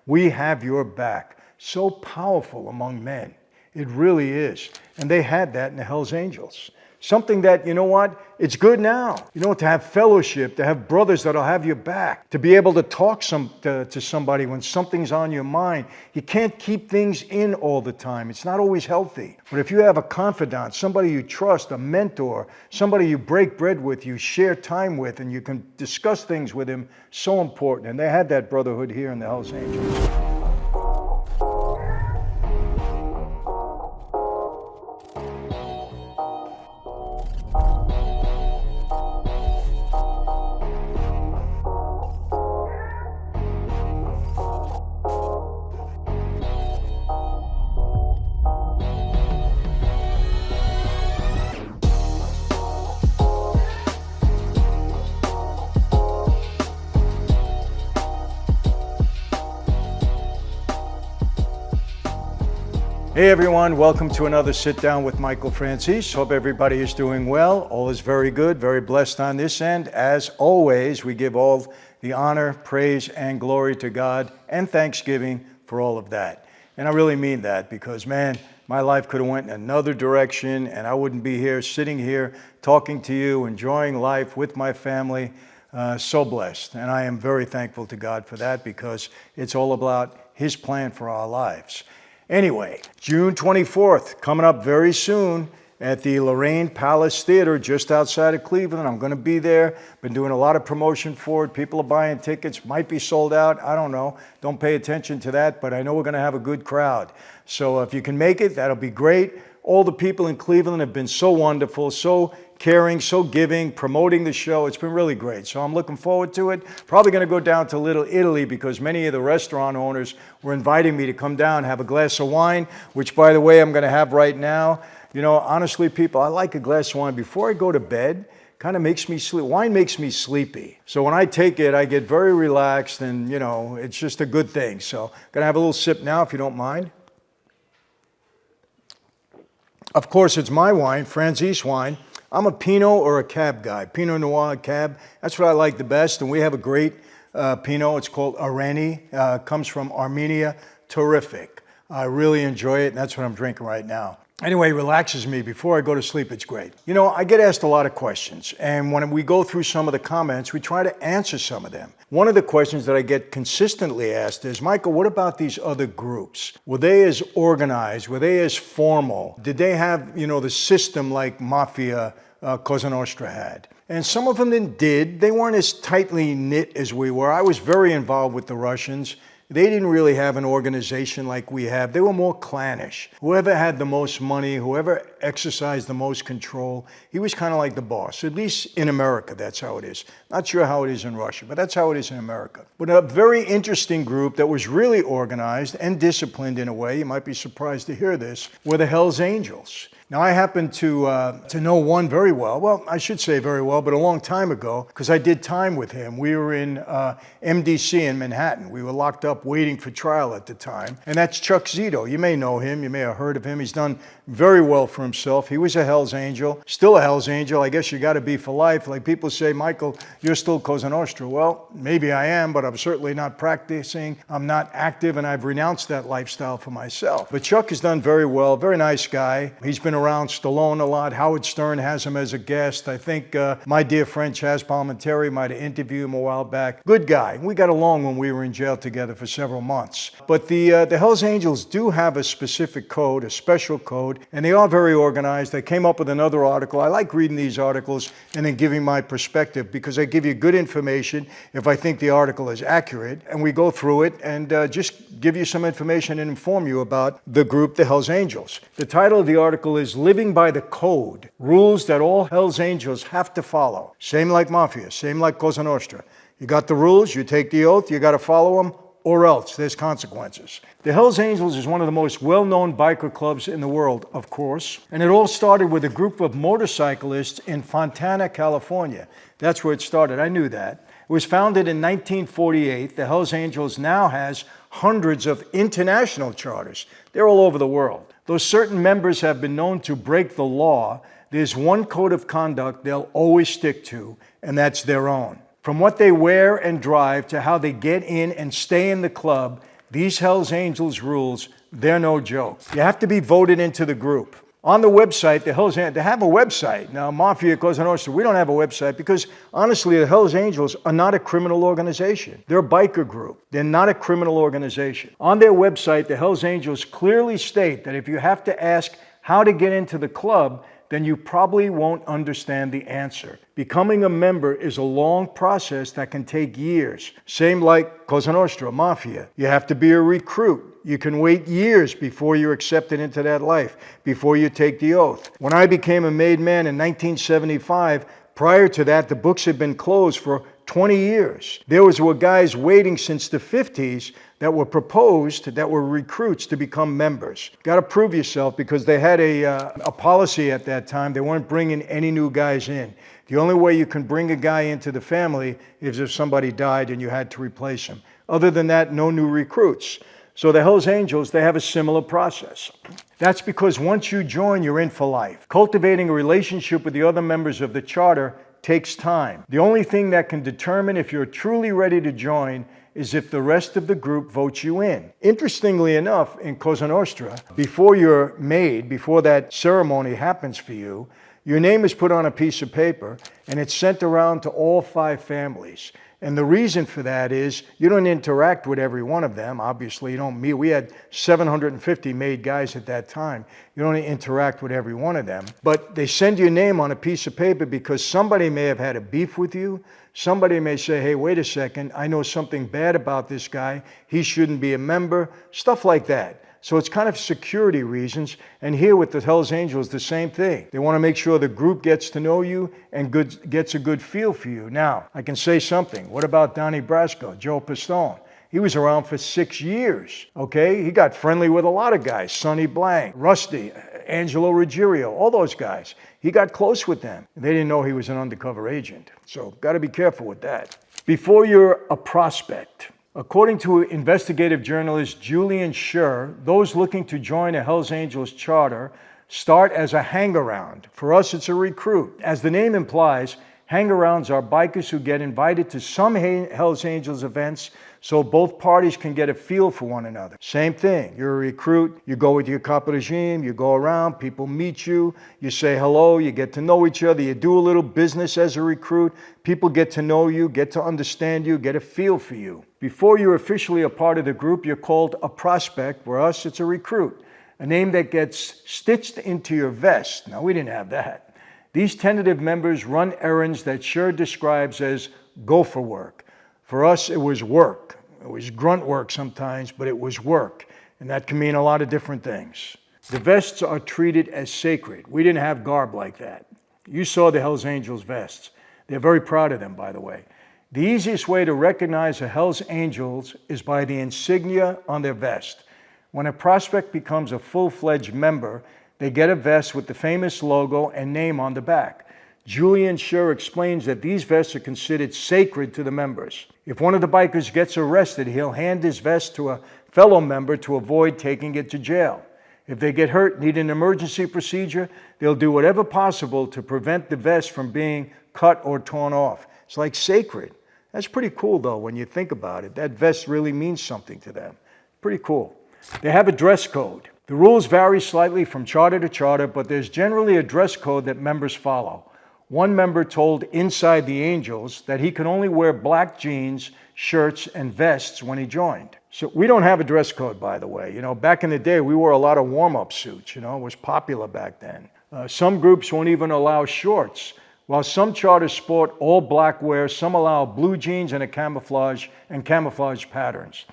We have your back. So powerful among men. It really is. And they had that in the Hells Angels. Something that, you know what, it's good now. You know, to have fellowship, to have brothers that'll have your back, to be able to talk to somebody when something's on your mind. You can't keep things in all the time. It's not always healthy. But if you have a confidant, somebody you trust, a mentor, somebody you break bread with, you share time with, and you can discuss things with him, so important. And they had that brotherhood here in the Hells Angels. Hey everyone, welcome to another Sit Down with Michael Franzese. Hope everybody is doing well. All is very good, very blessed on this end. As always, we give all the honor, praise, and glory to God and thanksgiving for all of that. And I really mean that because, man, my life could have went in another direction and I wouldn't be here, sitting here, talking to you, enjoying life with my family. So blessed. And I am very thankful to God for that because it's all about His plan for our lives. Anyway, June 24th, coming up very soon at the Lorraine Palace Theater just outside of Cleveland. I'm going to be there. Been doing a lot of promotion for it. People are buying tickets. Might be sold out. I don't know. Don't pay attention to that, but I know we're going to have a good crowd. So if you can make it, that'll be great. All the people in Cleveland have been so wonderful, so caring, so giving, promoting the show. It's been really great. So I'm looking forward to it. Probably going to go down to Little Italy because many of the restaurant owners were inviting me to come down, have a glass of wine, which, by the way, I'm going to have right now. You know, honestly, people, I like a glass of wine before I go to bed. Kind of makes me sleep. Wine makes me sleepy. So when I take it, I get very relaxed and, you know, it's just a good thing. So I'm going to have a little sip now, if you don't mind. Of course, it's my wine, Franzese wine. I'm a Pinot or a Cab guy. Pinot Noir, Cab. That's what I like the best. And we have a great Pinot. It's called Areni. Comes from Armenia. Terrific. I really enjoy it, and that's what I'm drinking right now. Anyway, it relaxes me. Before I go to sleep, it's great. You know, I get asked a lot of questions, and when we go through some of the comments, we try to answer some of them. One of the questions that I get consistently asked is, Michael, what about these other groups? Were they as organized? Were they as formal? Did they have, you know, the system like Mafia Cosa Nostra had? And some of them did. They weren't as tightly knit as we were. I was very involved with the Russians. They didn't really have an organization like we have. They were more clannish. Whoever had the most money, whoever exercised the most control, he was kind of like the boss. At least in America, that's how it is. Not sure how it is in Russia, but that's how it is in America. But a very interesting group that was really organized and disciplined in a way, you might be surprised to hear this, were the Hells Angels. Now, I happen to know one very well. Well, I should say very well, but a long time ago, because I did time with him. We were in MDC in Manhattan. We were locked up waiting for trial at the time. And that's Chuck Zito. You may know him. You may have heard of him. He's done very well for himself. He was a Hells Angel. Still a Hells Angel. I guess you got to be for life. Like people say, Michael, you're still Cosa Nostra. Well, maybe I am, but I'm certainly not practicing. I'm not active, and I've renounced that lifestyle for myself. But Chuck has done very well. Very nice guy. He's been around Stallone a lot. Howard Stern has him as a guest. I think my dear friend Chaz Palminteri might have interviewed him a while back. Good guy. We got along when we were in jail together for several months. But the Hells Angels do have a specific code, a special code, and they are very organized. I came up with another article. I like reading these articles and then giving my perspective because I give you good information if I think the article is accurate, and we go through it and just give you some information and inform you about the group, the Hells Angels. The title of the article is Living by the Code, Rules that All Hells Angels Have to Follow. Same like Mafia, same like Cosa Nostra. You got the rules, you take the oath, you got to follow them, or else there's consequences. The Hells Angels is one of the most well-known biker clubs in the world, of course, and it all started with a group of motorcyclists in Fontana, California. That's where it started. I knew that. It was founded in 1948. The Hells Angels now has hundreds of international charters. They're all over the world. Though certain members have been known to break the law, there's one code of conduct they'll always stick to, and that's their own. From what they wear and drive to how they get in and stay in the club, These Hells Angels rules, they're no joke. You have to be voted into the group. On the website, they have a website. Now, Mafia Cosa Nostra, we don't have a website because, honestly, the Hells Angels are not a criminal organization. They're a biker group. They're not a criminal organization. On their website, the Hells Angels clearly state that if you have to ask how to get into the club, then you probably won't understand the answer. Becoming a member is a long process that can take years. Same like Cosa Nostra, Mafia. You have to be a recruit. You can wait years before you're accepted into that life, before you take the oath. When I became a made man in 1975, prior to that, the books had been closed for 20 years. There were guys waiting since the 50s that were proposed, that were recruits to become members. Got to prove yourself because they had a policy at that time. They weren't bringing any new guys in. The only way you can bring a guy into the family is if somebody died and you had to replace him. Other than that, no new recruits. So the Hells Angels, they have a similar process. That's because once you join, you're in for life. Cultivating a relationship with the other members of the charter takes time. The only thing that can determine if you're truly ready to join is if the rest of the group votes you in. Interestingly enough, in Cosa Nostra, before you're made, before that ceremony happens for you, your name is put on a piece of paper and it's sent around to all 5 families. And the reason for that is you don't interact with every one of them. Obviously, you don't meet. We had 750 made guys at that time. You don't interact with every one of them. But they send your name on a piece of paper because somebody may have had a beef with you. Somebody may say, hey, wait a second, I know something bad about this guy. He shouldn't be a member. Stuff like that. So it's kind of security reasons. And here with the Hells Angels, the same thing. They want to make sure the group gets to know you and gets a good feel for you. Now, I can say something. What about Donnie Brasco, Joe Pistone? He was around for 6 years, okay? He got friendly with a lot of guys. Sonny Blank, Rusty, Angelo Ruggiero, all those guys. He got close with them. They didn't know he was an undercover agent. So got to be careful with that. Before you're a prospect, according to investigative journalist Julian Schur, those looking to join a Hells Angels charter start as a hang-around. For us, it's a recruit. As the name implies, hang-arounds are bikers who get invited to some Hells Angels events so both parties can get a feel for one another. Same thing. You're a recruit. You go with your capo regime. You go around. People meet you. You say hello. You get to know each other. You do a little business as a recruit. People get to know you, get to understand you, get a feel for you. Before you're officially a part of the group, you're called a prospect. For us, it's a recruit, a name that gets stitched into your vest. Now, we didn't have that. These tentative members run errands that Schur describes as gopher work. For us, it was work. It was grunt work sometimes, but it was work. And that can mean a lot of different things. The vests are treated as sacred. We didn't have garb like that. You saw the Hells Angels vests. They're very proud of them, by the way. The easiest way to recognize a Hells Angels is by the insignia on their vest. When a prospect becomes a full-fledged member, they get a vest with the famous logo and name on the back. Julian Schur explains that these vests are considered sacred to the members. If one of the bikers gets arrested, he'll hand his vest to a fellow member to avoid taking it to jail. If they get hurt, need an emergency procedure, they'll do whatever possible to prevent the vest from being cut or torn off. It's like sacred. That's pretty cool, though, when you think about it. That vest really means something to them. Pretty cool. They have a dress code. The rules vary slightly from charter to charter, but there's generally a dress code that members follow. One member told Inside the Angels that he could only wear black jeans, shirts, and vests when he joined. So we don't have a dress code, by the way. You know, back in the day, we wore a lot of warm-up suits. You know, it was popular back then. Some groups won't even allow shorts. While some charters sport all black wear, some allow blue jeans and camouflage patterns.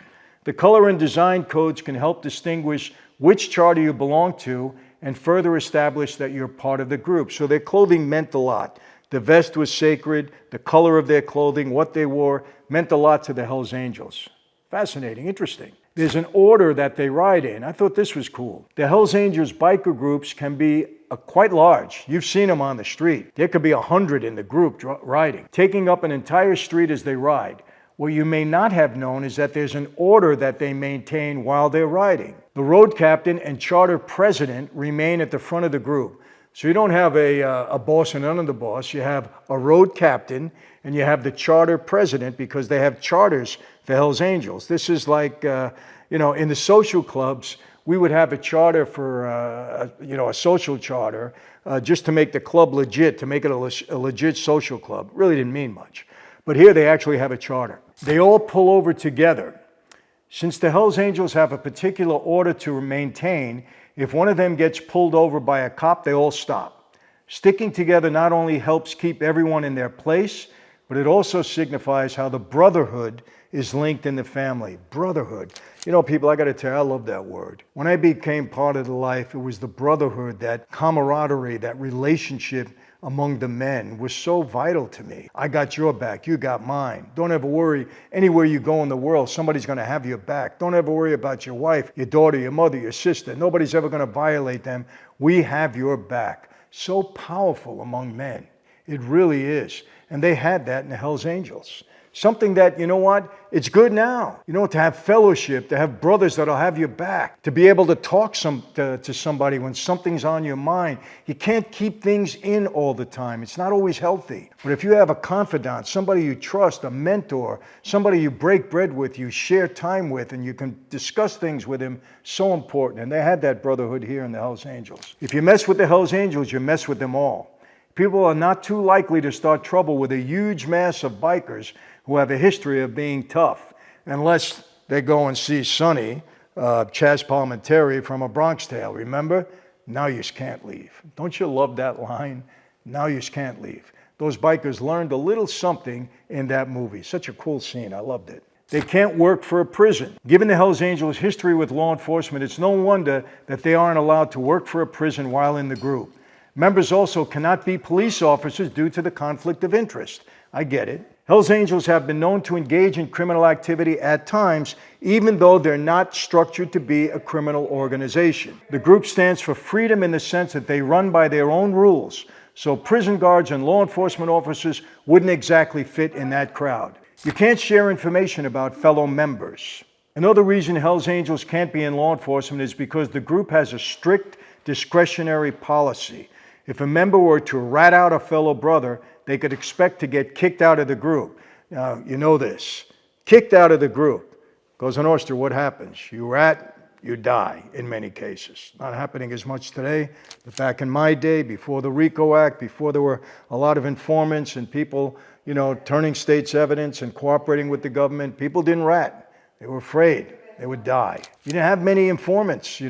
The color and design codes can help distinguish which charter you belong to and further establish that you're part of the group. So their clothing meant a lot. The vest was sacred. The color of their clothing, what they wore, meant a lot to the Hells Angels. Fascinating, interesting. There's an order that they ride in. I thought this was cool. The Hells Angels biker groups can be quite large. You've seen them on the street. There could be 100 in the group riding, taking up an entire street as they ride. What you may not have known is that there's an order that they maintain while they're riding. The road captain and charter president remain at the front of the group. So you don't have a boss and another boss. You have a road captain and you have the charter president because they have charters for Hells Angels. This is like, in the social clubs, we would have a charter for, a social charter, just to make the club legit, to make it a legit social club. Really didn't mean much. But here they actually have a charter. They all pull over together. Since the Hells Angels have a particular order to maintain, if one of them gets pulled over by a cop, they all stop. Sticking together not only helps keep everyone in their place, but it also signifies how the brotherhood is linked in the family. Brotherhood. People, I got to tell you, I love that word. When I became part of the life, it was the brotherhood, that camaraderie, that relationship among the men was so vital to me. I got your back, you got mine. Don't ever worry, anywhere you go in the world, somebody's going to have your back. Don't ever worry about your wife, your daughter, your mother, your sister. Nobody's ever going to violate them. We have your back. So powerful among men. It really is. And they had that in the Hells Angels. Something that, it's good now. To have fellowship, to have brothers that'll have your back, to be able to talk to somebody when something's on your mind. You can't keep things in all the time. It's not always healthy. But if you have a confidant, somebody you trust, a mentor, somebody you break bread with, you share time with, and you can discuss things with him, so important. And they had that brotherhood here in the Hells Angels. If you mess with the Hells Angels, you mess with them all. People are not too likely to start trouble with a huge mass of bikers who have a history of being tough, unless they go and see Sonny, Chaz Palminteri from A Bronx Tale. Remember? Now you can't leave. Don't you love that line? Now you can't leave. Those bikers learned a little something in that movie. Such a cool scene. I loved it. They can't work for a prison. Given the Hells Angels' history with law enforcement, it's no wonder that they aren't allowed to work for a prison while in the group. Members also cannot be police officers due to the conflict of interest. I get it. Hells Angels have been known to engage in criminal activity at times, even though they're not structured to be a criminal organization. The group stands for freedom in the sense that they run by their own rules, so prison guards and law enforcement officers wouldn't exactly fit in that crowd. You can't share information about fellow members. Another reason Hells Angels can't be in law enforcement is because the group has a strict discretionary policy. If a member were to rat out a fellow brother, they could expect to get kicked out of the group. Now, you know this. Kicked out of the group. Cosa Nostra, what happens? You rat, you die in many cases. Not happening as much today, but back in my day, before the RICO Act, before there were a lot of informants and people, turning state's evidence and cooperating with the government, people didn't rat. They were afraid they would die. You didn't have many informants,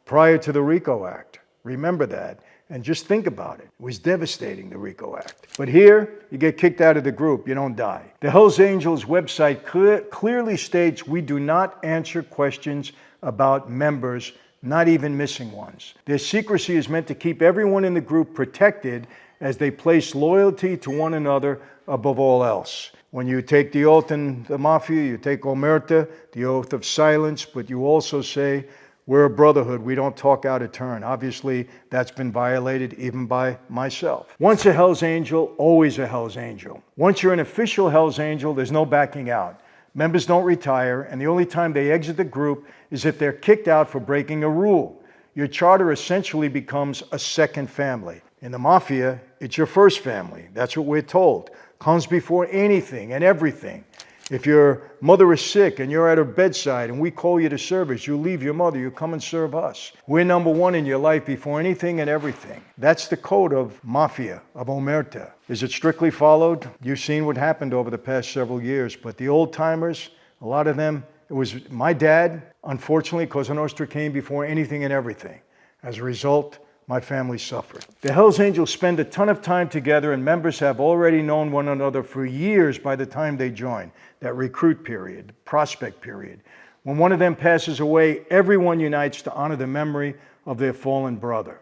prior to the RICO Act. Remember that. And just think about it. It was devastating, the RICO Act. But here, you get kicked out of the group, you don't die. The Hells Angels website clearly states we do not answer questions about members, not even missing ones. Their secrecy is meant to keep everyone in the group protected as they place loyalty to one another above all else. When you take the oath in the Mafia, you take omerta, the oath of silence, but you also say, we're a brotherhood. We don't talk out of turn. Obviously, that's been violated even by myself. Once a Hells Angel, always a Hells Angel. Once you're an official Hells Angel, there's no backing out. Members don't retire, and the only time they exit the group is if they're kicked out for breaking a rule. Your charter essentially becomes a second family. In the Mafia, it's your first family. That's what we're told. Comes before anything and everything. If your mother is sick and you're at her bedside and we call you to service, you leave your mother, you come and serve us. We're number one in your life before anything and everything. That's the code of Mafia, of omerta. Is it strictly followed? You've seen what happened over the past several years, but the old timers, a lot of them, it was my dad. Unfortunately, Cosa Nostra came before anything and everything. As a result, my family suffered. The Hells Angels spend a ton of time together, and members have already known one another for years by the time they join. That recruit period, prospect period. When one of them passes away, everyone unites to honor the memory of their fallen brother.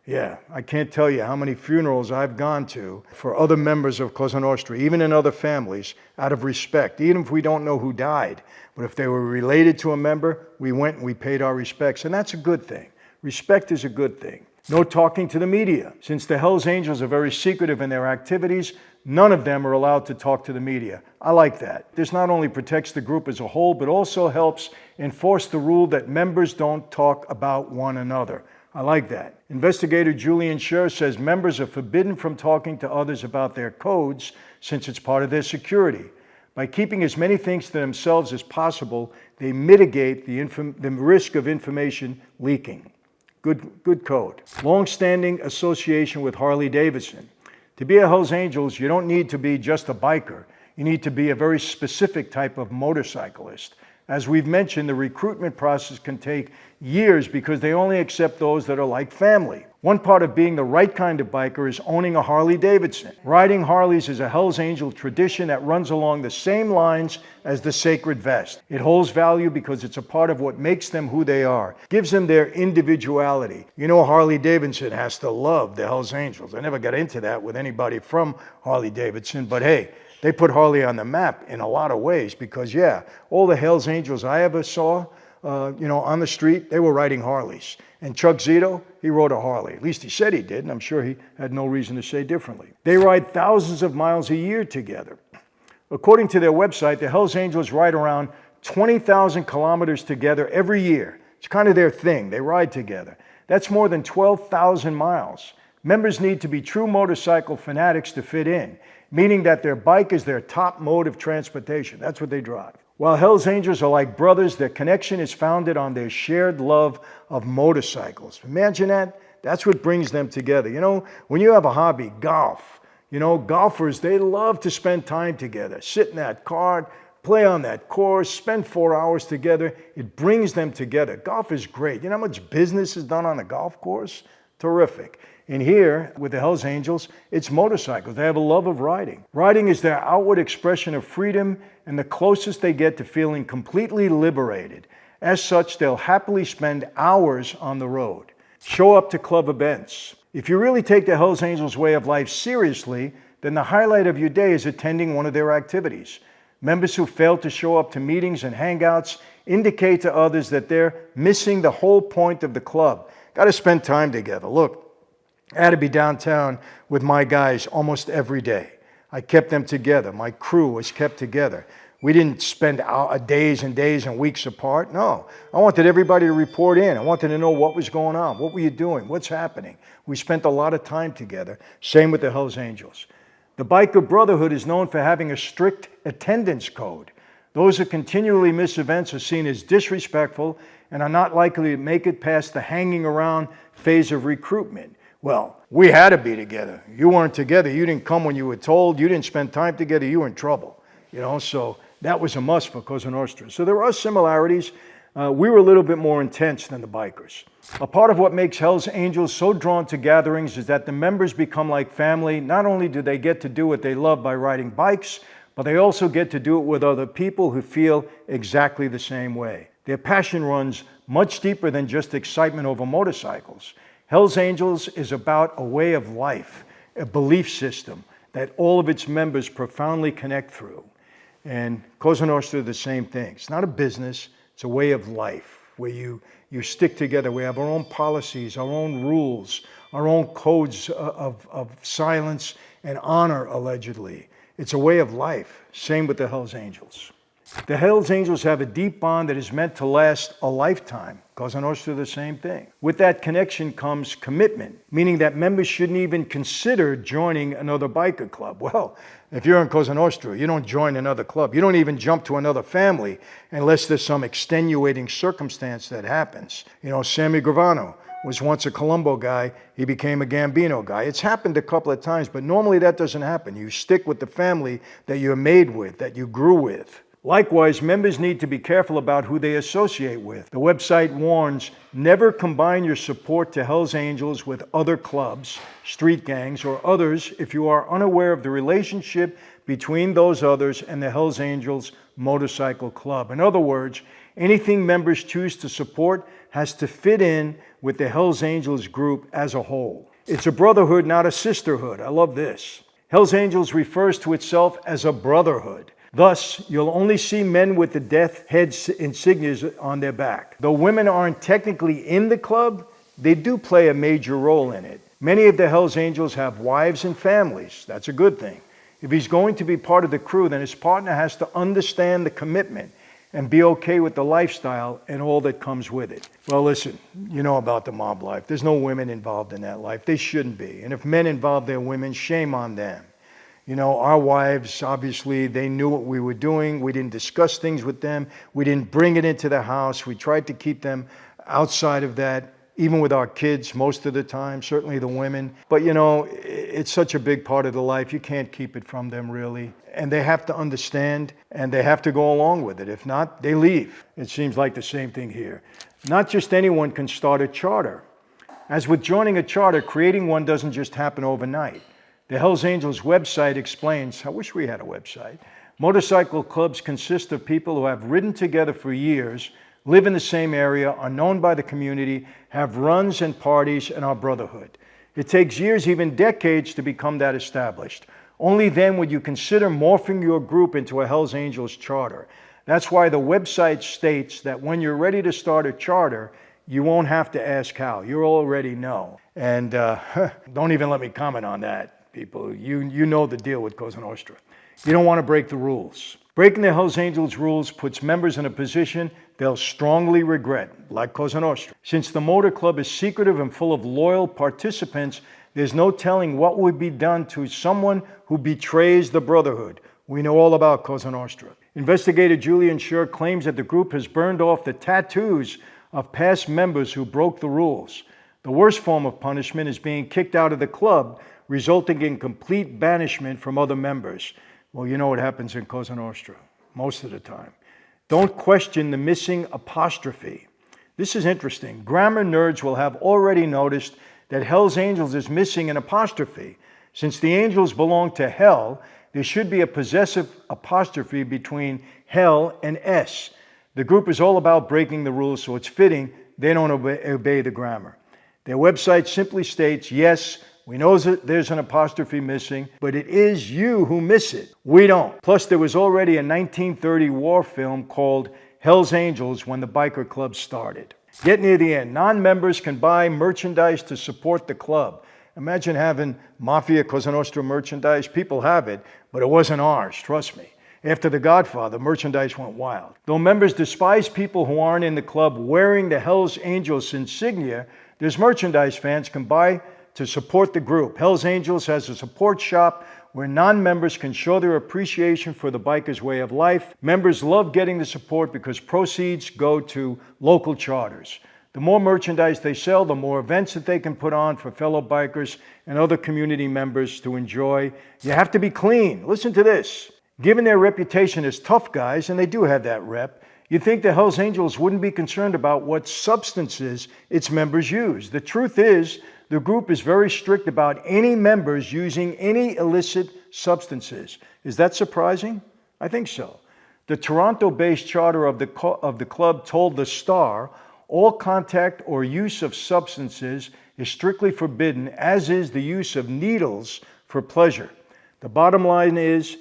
Yeah, I can't tell you how many funerals I've gone to for other members of Cosa Nostra, even in other families, out of respect, even if we don't know who died. But if they were related to a member, we went and we paid our respects, and that's a good thing. Respect is a good thing. No talking to the media. Since the Hells Angels are very secretive in their activities, none of them are allowed to talk to the media. I like that. This not only protects the group as a whole, but also helps enforce the rule that members don't talk about one another. I like that. Investigator Julian Scher says members are forbidden from talking to others about their codes since it's part of their security. By keeping as many things to themselves as possible, they mitigate the risk of information leaking. Good code. Long-standing association with Harley Davidson. To be a Hells Angels, you don't need to be just a biker. You need to be a very specific type of motorcyclist. As we've mentioned, the recruitment process can take years because they only accept those that are like family. One part of being the right kind of biker is owning a Harley Davidson. Riding Harleys is a Hells Angel tradition that runs along the same lines as the sacred vest. It holds value because it's a part of what makes them who they are, gives them their individuality. You know, Harley Davidson has to love the Hells Angels. I never got into that with anybody from Harley Davidson, but hey, they put Harley on the map in a lot of ways because, yeah, all the Hells Angels I ever saw, on the street, they were riding Harleys. And Chuck Zito, he rode a Harley. At least he said he did, and I'm sure he had no reason to say differently. They ride thousands of miles a year together. According to their website, the Hells Angels ride around 20,000 kilometers together every year. It's kind of their thing. They ride together. That's more than 12,000 miles. Members need to be true motorcycle fanatics to fit in, meaning that their bike is their top mode of transportation. That's what they drive. While Hells Angels are like brothers, their connection is founded on their shared love of motorcycles. Imagine that. That's what brings them together. You know, when you have a hobby, golf, golfers, they love to spend time together, sit in that car, play on that course, spend 4 hours together. It brings them together. Golf is great. You know how much business is done on a golf course? Terrific. And here, with the Hells Angels, it's motorcycles. They have a love of riding. Riding is their outward expression of freedom and the closest they get to feeling completely liberated. As such, they'll happily spend hours on the road. Show up to club events. If you really take the Hells Angels way of life seriously, then the highlight of your day is attending one of their activities. Members who fail to show up to meetings and hangouts indicate to others that they're missing the whole point of the club. Got to spend time together. Look, I had to be downtown with my guys almost every day. I kept them together. My crew was kept together. We didn't spend days and days and weeks apart. No, I wanted everybody to report in. I wanted to know what was going on. What were you doing? What's happening? We spent a lot of time together. Same with the Hells Angels. The Biker Brotherhood is known for having a strict attendance code. Those who continually miss events are seen as disrespectful and are not likely to make it past the hanging around phase of recruitment. Well, we had to be together. You weren't together. You didn't come when you were told. You didn't spend time together. You were in trouble. So that was a must for Cosa Nostra. So there are similarities. We were a little bit more intense than the bikers. A part of what makes Hells Angels so drawn to gatherings is that the members become like family. Not only do they get to do what they love by riding bikes, but they also get to do it with other people who feel exactly the same way. Their passion runs much deeper than just excitement over motorcycles. Hells Angels is about a way of life, a belief system that all of its members profoundly connect through. And Cosa Nostra, the same thing. It's not a business, it's a way of life where you stick together. We have our own policies, our own rules, our own codes of silence and honor, allegedly. It's a way of life. Same with the Hells Angels. The Hells Angels have a deep bond that is meant to last a lifetime. Cosa Nostra, the same thing. With that connection comes commitment, meaning that members shouldn't even consider joining another biker club. Well, if you're in Cosa Nostra, you don't join another club. You don't even jump to another family unless there's some extenuating circumstance that happens. Sammy Gravano was once a Colombo guy. He became a Gambino guy. It's happened a couple of times, but normally that doesn't happen. You stick with the family that you're made with, that you grew with. Likewise, members need to be careful about who they associate with. The website warns, never combine your support to Hells Angels with other clubs, street gangs, or others if you are unaware of the relationship between those others and the Hells Angels Motorcycle Club. In other words, anything members choose to support has to fit in with the Hells Angels group as a whole. It's a brotherhood, not a sisterhood. I love this. Hells Angels refers to itself as a brotherhood. Thus, you'll only see men with the death head insignias on their back. Though women aren't technically in the club, they do play a major role in it. Many of the Hells Angels have wives and families. That's a good thing. If he's going to be part of the crew, then his partner has to understand the commitment and be okay with the lifestyle and all that comes with it. Well, listen, you know about the mob life. There's no women involved in that life. They shouldn't be. And if men involve their women, shame on them. Our wives, obviously, they knew what we were doing. We didn't discuss things with them. We didn't bring it into the house. We tried to keep them outside of that, even with our kids most of the time, certainly the women. But it's such a big part of the life. You can't keep it from them, really. And they have to understand, and they have to go along with it. If not, they leave. It seems like the same thing here. Not just anyone can start a charter. As with joining a charter, creating one doesn't just happen overnight. The Hells Angels website explains, I wish we had a website. Motorcycle clubs consist of people who have ridden together for years, live in the same area, are known by the community, have runs and parties, and are brotherhood. It takes years, even decades, to become that established. Only then would you consider morphing your group into a Hells Angels charter. That's why the website states that when you're ready to start a charter, you won't have to ask how. You already know. And don't even let me comment on that. People, you know the deal with Cosa Nostra. You don't want to break the rules. Breaking the Hells Angels rules puts members in a position they'll strongly regret, like Cosa Nostra. Since the motor club is secretive and full of loyal participants, there's no telling what would be done to someone who betrays the brotherhood. We know all about Cosa Nostra. Investigator Julian Schur claims that the group has burned off the tattoos of past members who broke the rules. The worst form of punishment is being kicked out of the club, resulting in complete banishment from other members. Well, you know what happens in Cosa Nostra most of the time. Don't question the missing apostrophe. This is interesting. Grammar nerds will have already noticed that Hells Angels is missing an apostrophe. Since the angels belong to hell, there should be a possessive apostrophe between hell and S. The group is all about breaking the rules, so it's fitting they don't obey the grammar. Their website simply states, yes, we know that there's an apostrophe missing, but it is you who miss it. We don't. Plus, there was already a 1930 war film called Hells Angels when the biker club started. Get near the end. Non-members can buy merchandise to support the club. Imagine having Mafia Cosa Nostra merchandise. People have it, but it wasn't ours, trust me. After The Godfather, merchandise went wild. Though members despise people who aren't in the club wearing the Hells Angels insignia, there's merchandise fans can buy to support the group. Hells Angels has a support shop where non-members can show their appreciation for the bikers' way of life. Members love getting the support because proceeds go to local charters. The more merchandise they sell, the more events that they can put on for fellow bikers and other community members to enjoy. You have to be clean. Listen to this. Given their reputation as tough guys, and they do have that rep, you'd think the Hells Angels wouldn't be concerned about what substances its members use. The truth is, the group is very strict about any members using any illicit substances. Is that surprising? I think so. The Toronto-based charter of the club told The Star, all contact or use of substances is strictly forbidden, as is the use of needles for pleasure. The bottom line is,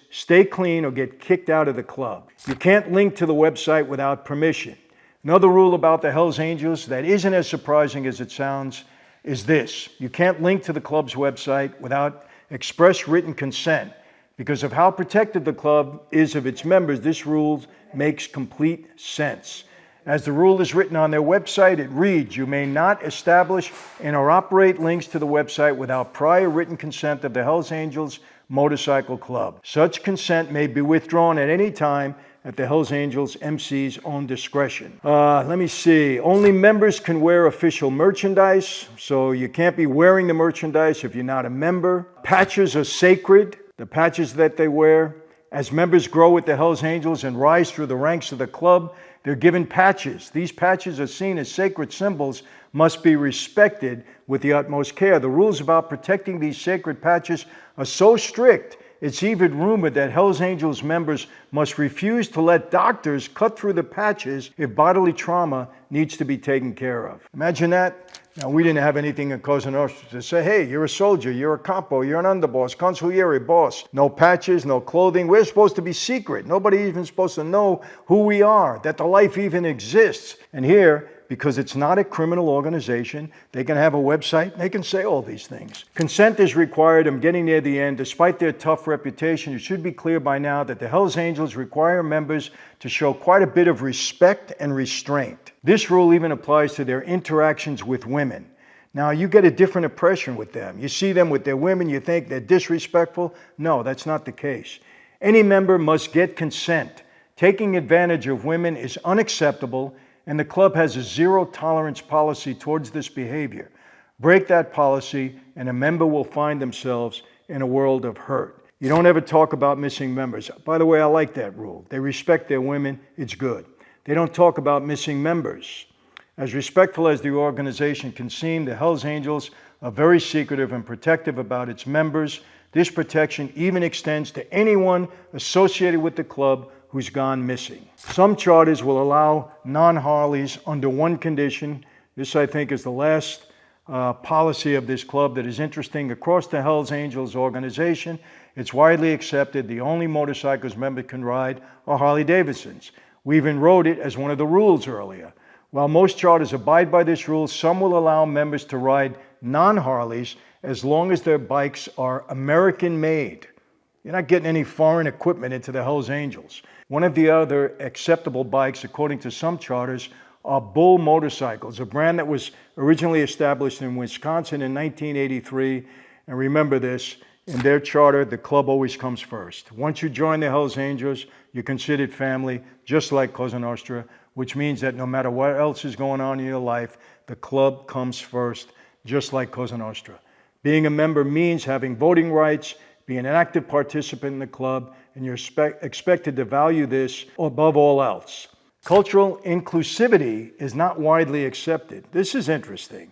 stay clean or get kicked out of the club. You can't link to the website without permission. Another rule about the Hells Angels that isn't as surprising as it sounds is this. You can't link to the club's website without express written consent. Because of how protected the club is of its members, this rule makes complete sense. As the rule is written on their website, it reads, you may not establish and or operate links to the website without prior written consent of the Hells Angels Motorcycle Club. Such consent may be withdrawn at any time at the Hells Angels MC's own discretion. Let me see. Only members can wear official merchandise, so you can't be wearing the merchandise if you're not a member. Patches are sacred, the patches that they wear. As members grow with the Hells Angels and rise through the ranks of the club, they're given patches. These patches are seen as sacred symbols, must be respected with the utmost care. The rules about protecting these sacred patches are so strict, it's even rumored that Hells Angels members must refuse to let doctors cut through the patches if bodily trauma needs to be taken care of. Imagine that. Now, we didn't have anything in Cosa Nostra to say, hey, you're a soldier, you're a capo, you're an underboss, consigliere, boss. No patches, no clothing. We're supposed to be secret. Nobody even supposed to know who we are, that the life even exists. And here, because it's not a criminal organization, they can have a website, they can say all these things. Consent is required. I'm getting near the end. Despite their tough reputation, it should be clear by now that the Hells Angels require members to show quite a bit of respect and restraint. This rule even applies to their interactions with women. Now, you get a different impression with them. You see them with their women, you think they're disrespectful. No, that's not the case. Any member must get consent. Taking advantage of women is unacceptable, and the club has a zero-tolerance policy towards this behavior. Break that policy, and a member will find themselves in a world of hurt. You don't ever talk about missing members. By the way, I like that rule. They respect their women. It's good. They don't talk about missing members. As respectful as the organization can seem, the Hells Angels are very secretive and protective about its members. This protection even extends to anyone associated with the club who's gone missing. Some charters will allow non-Harleys under one condition. This, I think, is the last policy of this club that is interesting. Across the Hells Angels organization, it's widely accepted the only motorcycles members can ride are Harley-Davidsons. We even wrote it as one of the rules earlier. While most charters abide by this rule, some will allow members to ride non-Harleys as long as their bikes are American-made. You're not getting any foreign equipment into the Hells Angels. One of the other acceptable bikes, according to some charters, are Bull motorcycles, a brand that was originally established in Wisconsin in 1983. And remember this, in their charter, the club always comes first. Once you join the Hells Angels, you're considered family, just like Cosa Nostra, which means that no matter what else is going on in your life, the club comes first, just like Cosa Nostra. Being a member means having voting rights, being an active participant in the club, and you're expected to value this above all else. Cultural inclusivity is not widely accepted. This is interesting.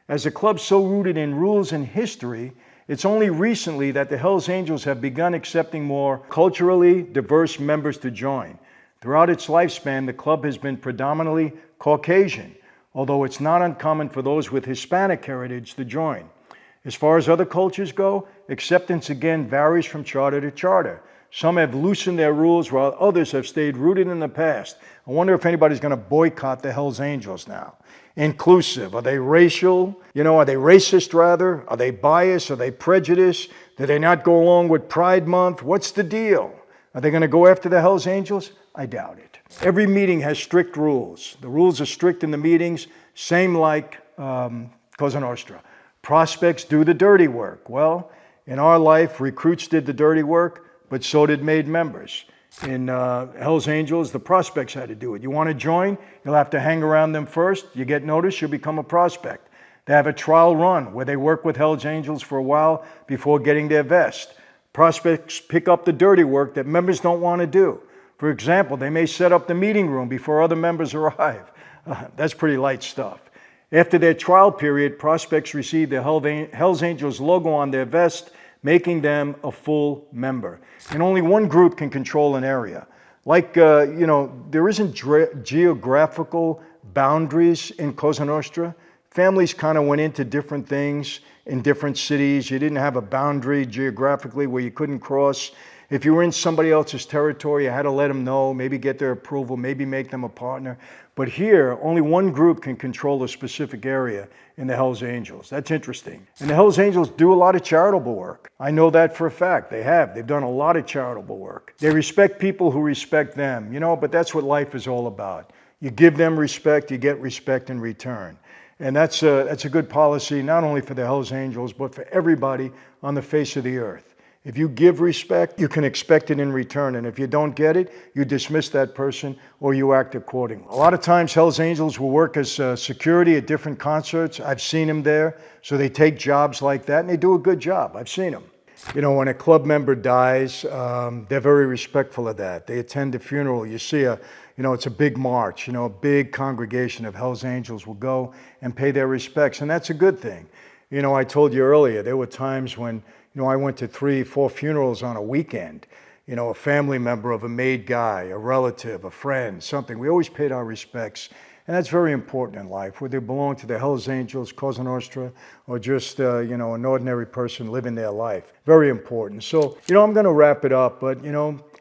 As a club so rooted in rules and history, it's only recently that the Hells Angels have begun accepting more culturally diverse members to join. Throughout its lifespan, the club has been predominantly Caucasian, although it's not uncommon for those with Hispanic heritage to join. As far as other cultures go, acceptance again varies from charter to charter. Some have loosened their rules while others have stayed rooted in the past. I wonder if anybody's going to boycott the Hells Angels now. Inclusive. Are they racial? Are they racist rather? Are they biased? Are they prejudiced? Do they not go along with Pride Month? What's the deal? Are they going to go after the Hells Angels? I doubt it. Every meeting has strict rules. The rules are strict in the meetings, same like Cosa Nostra. Prospects do the dirty work. Well, in our life, recruits did the dirty work, but so did made members. In Hells Angels, the prospects had to do it. You want to join? You'll have to hang around them first. You get noticed, you'll become a prospect. They have a trial run where they work with Hells Angels for a while before getting their vest. Prospects pick up the dirty work that members don't want to do. For example, they may set up the meeting room before other members arrive. That's pretty light stuff. After their trial period, prospects receive the Hells Angels logo on their vest, making them a full member. And only one group can control an area. There isn't geographical boundaries in Cosa Nostra. Families kind of went into different things in different cities. You didn't have a boundary geographically where you couldn't cross. If you were in somebody else's territory, you had to let them know, maybe get their approval, maybe make them a partner. But here, only one group can control a specific area in the Hells Angels. That's interesting. And the Hells Angels do a lot of charitable work. I know that for a fact. They have. They've done a lot of charitable work. They respect people who respect them, but that's what life is all about. You give them respect, you get respect in return. And that's a good policy, not only for the Hells Angels, but for everybody on the face of the earth. If you give respect, you can expect it in return. And if you don't get it, you dismiss that person or you act accordingly. A lot of times, Hells Angels will work as security at different concerts. I've seen them there. So they take jobs like that, and they do a good job. I've seen them. When a club member dies, they're very respectful of that. They attend the funeral. You see it's a big march. A big congregation of Hells Angels will go and pay their respects. And that's a good thing. I told you earlier, there were times when I went to 3-4 funerals on a weekend. A family member of a made guy, a relative, a friend, something. We always paid our respects. And that's very important in life, whether you belong to the Hells Angels, Cosa Nostra, or just, an ordinary person living their life. Very important. So, I'm going to wrap it up, but,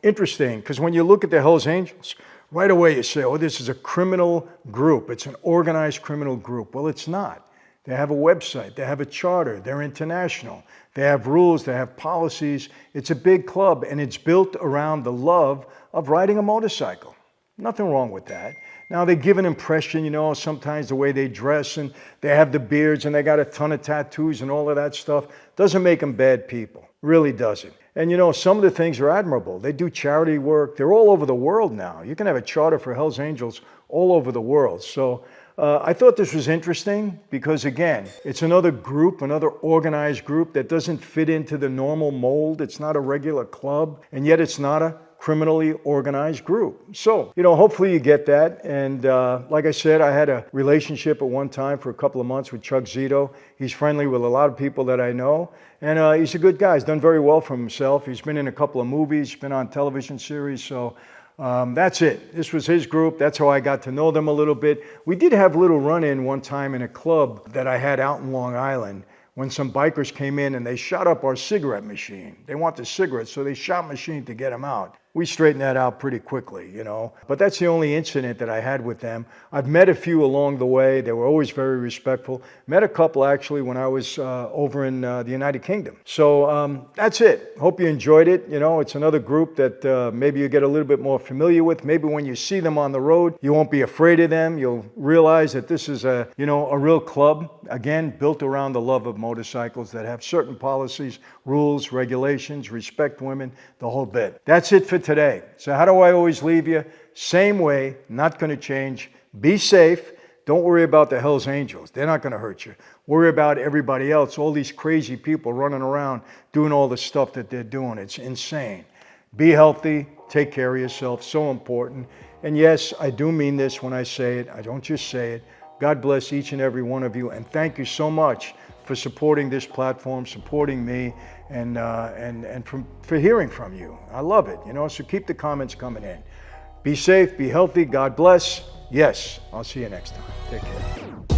interesting, because when you look at the Hells Angels, right away you say, oh, this is a criminal group. It's an organized criminal group. Well, it's not. They have a website. They have a charter. They're international. They have rules. They have policies. It's a big club, and it's built around the love of riding a motorcycle. Nothing wrong with that. Now they give an impression, you know, sometimes the way they dress and they have the beards and they got a ton of tattoos and all of that stuff. Doesn't make them bad people. Really doesn't. And you know, some of the things are admirable. They do charity work. They're all over the world now. You can have a charter for Hell's Angels all over the world. So I thought this was interesting because, again, it's another group, another organized group that doesn't fit into the normal mold. It's not a regular club, and yet it's not a criminally organized group. So, you know, hopefully you get that. And like I said, I had a relationship at one time for a couple of months with Chuck Zito. He's friendly with a lot of people that I know. And he's a good guy. He's done very well for himself. He's been in a couple of movies, been on television series. So that's it. This was his group. That's how I got to know them a little bit. We did have a little run-in one time in a club that I had out in Long Island when some bikers came in and they shot up our cigarette machine. They want the cigarettes, so they shot machine to get them out. We straightened that out pretty quickly, you know. But that's the only incident that I had with them. I've met a few along the way. They were always very respectful. Met a couple, actually, when I was over in the United Kingdom. So that's it. Hope you enjoyed it. You know, it's another group that maybe you get a little bit more familiar with. Maybe when you see them on the road, you won't be afraid of them. You'll realize that this is a real club, again, built around the love of motorcycles that have certain policies, rules, regulations, respect women, the whole bit. That's it for today. So how do I always leave you? Same way, not going to change. Be safe. Don't worry about the Hell's Angels. They're not going to hurt you. Worry about everybody else, all these crazy people running around doing all the stuff that they're doing. It's insane. Be healthy. Take care of yourself. So important. And yes, I do mean this when I say it. I don't just say it. God bless each and every one of you. And thank you so much for supporting this platform, supporting me, and for hearing from you. I love it, you know, so keep the comments coming in. Be safe, be healthy, God bless. Yes, I'll see you next time. Take care.